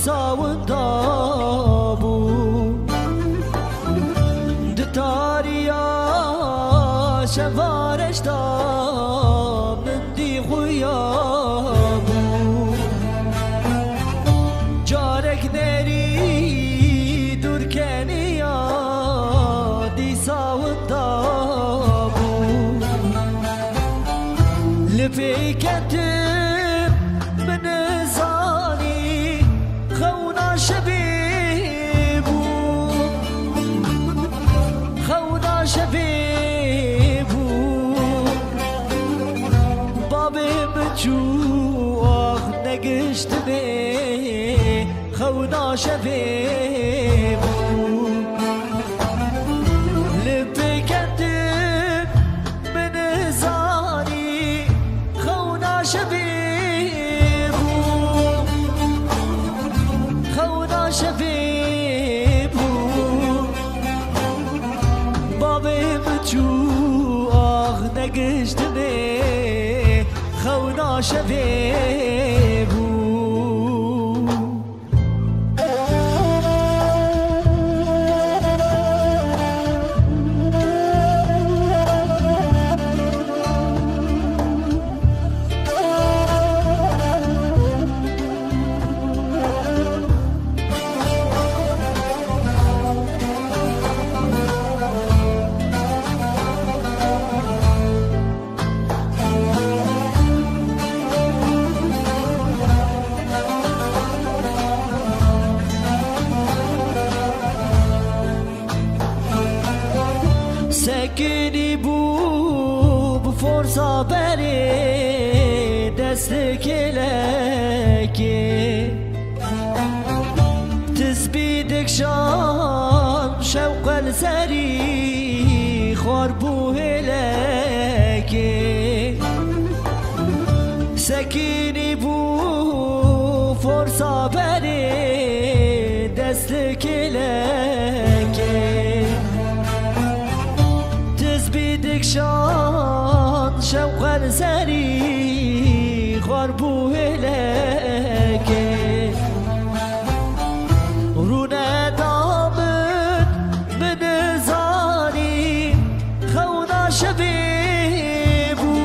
ساوندا بو دتاریا شوارش دا من دی خویا بو جارک نری دور کنیا دی ساوندا بو لپی کتم من زانی خونا شبیبو خونا شبیبو بابی مچو آخ نگشتنی خونا شبیبو لپی کتم من زانی خونا شبیبو خونا شبیبو بابی مچو آخ نگشتنی خونا شبیبو سکنی بو بفرصا بری دست کلکی تسبیدک شام شوق السری خور بو هلکی سکنی بو فرصا بری دست کلکی شان شوق السری خربو هلكي رونا دامن من زاني خونا شبيبو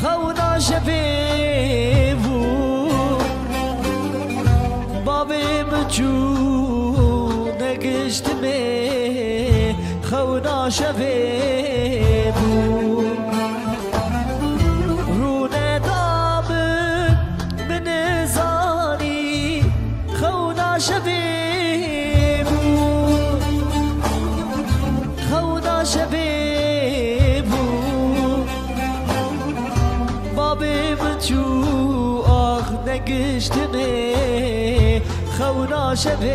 خونا شبيبو بابي مجو نقشتمي خونا شبیبو رونه دامن من زانی خونا شبیبو خونا شبیبو بابی منچو آخ نگشتنی خونا شبیبو